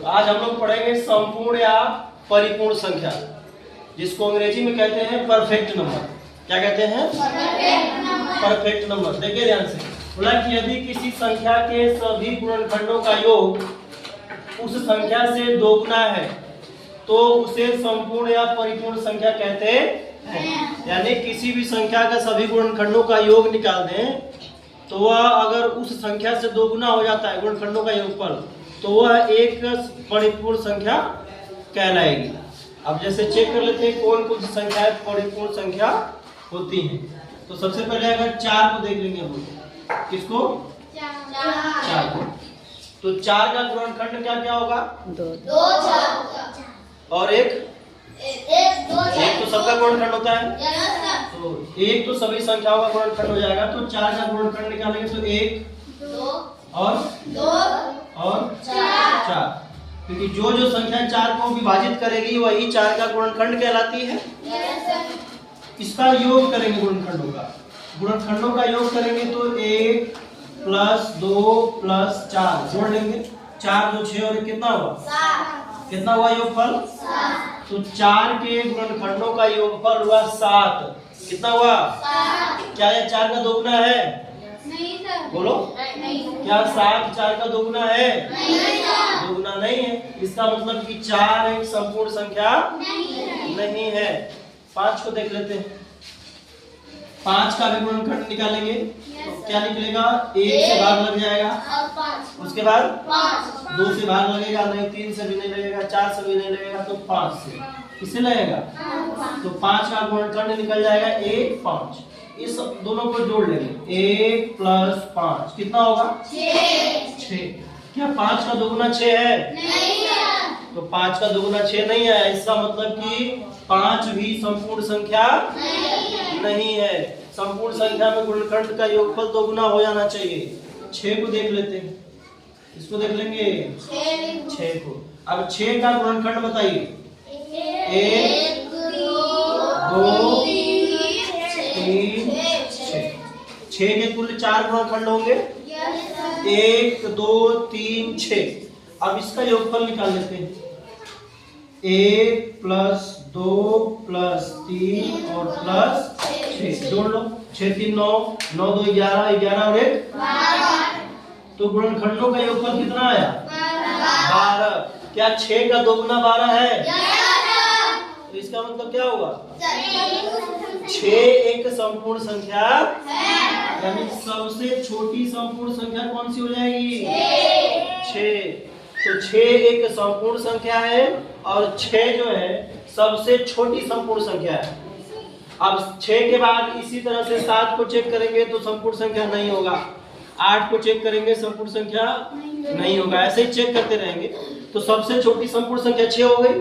आज हम लोग पढ़ेंगे संपूर्ण या परिपूर्ण संख्या, जिसको अंग्रेजी में कहते हैं परफेक्ट नंबर। क्या कहते हैं? Perfect number. देखिए ध्यान से, बोला कि यदि किसी संख्या के सभी गुणनखंडों का योग उस संख्या से दोगुना है तो उसे संपूर्ण या परिपूर्ण संख्या कहते हैं। यानी किसी भी संख्या का सभी गुणनखंडों का योग निकाल दें तो वह अगर उस संख्या से दोगुना हो जाता है गुणनखंडों का योगफल, तो वह एक परिपूर्ण संख्या कहलाएगी। अब जैसे चेक कर लेते हैं कौन कौन सी संख्याएं परिपूर्ण संख्या होती हैं। तो सबसे पहले अगर 4 को देख लेंगे हम, किसको? 4 को। तो 4 का गुणनखंड क्या क्या होगा? 2 और एक तो सबका गुणनखंड होता है, तो एक तो सभी संख्याओं का गुणनखंड हो जाएगा। तो 4 का गुणनखंड निकालेंगे तो 1 और 4, क्योंकि जो संख्या 4 को विभाजित करेगी वही 4 का गुणनखंड कहलाती है। इसका योग करेंगे गुणनखंडों का योग करेंगे तो 1 + 2 + 4 जोड़ लेंगे। 4 2 6 और कितना हुआ? कितना हुआ योगफल? 7। तो 4 के गुणनखंडों का योगफल हुआ 7। कितना हुआ? 7। क्या यह 4 का दोगुना है? नहीं सर। बोलो नहीं। क्या 7 4 का दोगुना है? नहीं। दोगुना नहीं है। इसका मतलब कि 4 एक संपूर्ण संख्या नहीं है। 5 को देख लेते हैं। 5 का भी गुणनखंड निकालेंगे तो क्या निकलेगा? 1 से भाग लग जाएगा, उसके बाद 2 से भाग लगेगा, नहीं 3 से भी नहीं लगेगा, 4 से भी नहीं लगेगा, तो 5 से। किससे लगेगा? तो 5 का गुणनखंड निकल जाएगा 1 5। इस दोनों को जोड़ लेंगे। 1 + 5 कितना होगा? 6। क्या 5 का दोगुना 6 है? नहीं है। तो 5 का दोगुना 6 नहीं है। इसका मतलब कि 5 भी संपूर्ण संख्या नहीं है। संपूर्ण संख्या में गुणनखंड का योगफल दोगुना हो जाना चाहिए। 6 को देख लेते हैं। इसको देख लेंगे 6 को। अब 6 का गुणनखंड बताइए। 1 2 3 6। 6 के कुल 4 गुणनखंड होंगे। 1 2 3 6। अब इसका योगफल निकाल लेते हैं। 1 + 2 + 3 और +6 जोड़ लो। 6 3 9 9 2 11 11 और 1 12। तो गुणनखंडों का योगफल कितना आया? 12। क्या 6 का दोगुना 12 है? तो इसका मतलब क्या होगा? 6 एक संपूर्ण संख्या है। यानी सबसे छोटी संपूर्ण संख्या कौन सी हो जाएगी? 6। तो 6 एक संपूर्ण संख्या है और 6 जो है सबसे छोटी संपूर्ण संख्या है। अब 6 के बाद इसी तरह से 7 को चेक करेंगे तो संपूर्ण संख्या नहीं होगा। 8 को चेक करेंगे संपूर्ण संख्या नहीं होगा। ऐसे ही चेक करते रहेंगे। तो सबसे छोटी संपूर्ण संख्या 6 हो गई।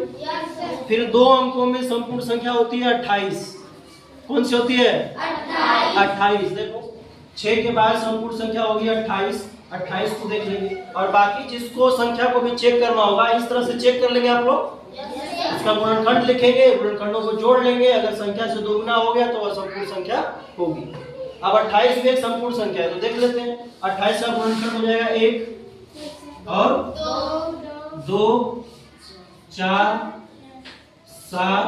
फिर 2 अंकों में संपूर्ण संख्या होती है 28। कौन सी होती है? 28। देखो 6 के बाद संपूर्ण संख्या होगी 28। 28 को देख लेंगे और बाकी जिसको संख्या को भी चेक करना होगा इस तरह से चेक कर लेंगे आप लोग। इसका गुणनखंड लिखेंगे, गुणनखंडों को जोड़ लेंगे। अगर संख्या से दोगुना हो गया तो वह संपूर्ण संख्या होगी। अब 28 भी एक संपूर्ण संख्या है तो देख लेते हैं। 28 का गुणनखंड हो जाएगा 1 और 2 4 7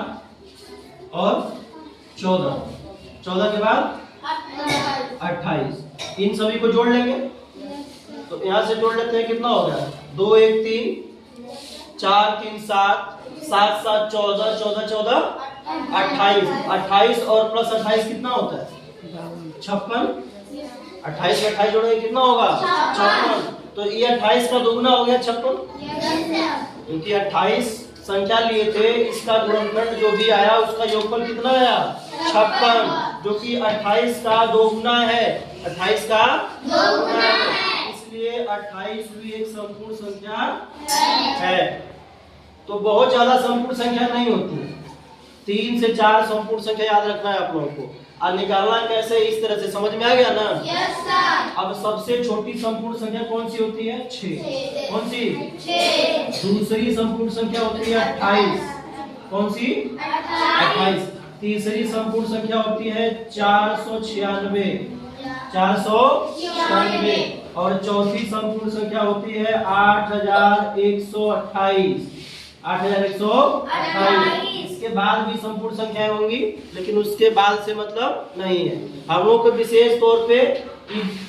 और 14। 14 के बाद 28। इन सभी को जोड़ लेंगे तो यहाँ से जोड़ लेते हैं। कितना हो गया? 2 1 3 4 3 7 7 7 14 14 14 28। 28 और +28 कितना होता है? 56। 28 में 28 जोड़ेंगे कितना होगा? 56। तो ये 28 का दोगुना हो गया 56। क्योंकि 28 संख्या लिए थे, इसका गुणनखंड जो भी आया उसका योगफल कितना आया? 56, जो कि 28 का दोगुना है। 28 का दोगुना है, इसलिए 28 भी एक संपूर्ण संख्या है। तो बहुत ज्यादा संपूर्ण संख्या नहीं होती। 3 से 4 संपूर्ण संख्या याद रखना है आप लोगों को। और निकालना कैसे, इस तरह से। समझ में आ गया ना? Yes sir. अब सबसे छोटी संपूर्ण संख्या कौन सी होती है? 6। कौन सी? 6। दूसरी संपूर्ण संख्या होती है 28। कौन सी? 28। तीसरी संपूर्ण संख्या होती है 496। 496 और चौथी संपूर्ण संख्या होती है 8128। 8128। इसके बाद भी संपूर्ण संख्याएं होंगी, लेकिन उसके बाद से मतलब नहीं है। हम लोग को विशेष तौर पे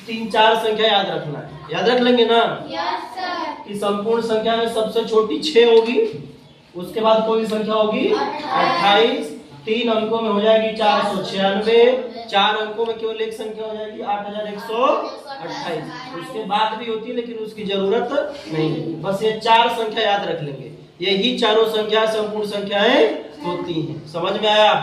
3-4 संख्या याद रखना है। याद रख लेंगे ना? Yes sir. कि संपूर्ण संख्या में सबसे छोटी 6 होगी, उसके बाद कोई संख्या होगी 28। 3 अंकों में हो जाएगी 496। 4 अंकों में केवल एक संख्या हो जाएगी 8128। उसके बाद भी होती है, लेकिन उसकी जरूरत नहीं है। बस ये 4 संख्या याद रख लेंगे। यही चारों संख्या संपूर्ण संख्याएं होती हैं। समझ में आया?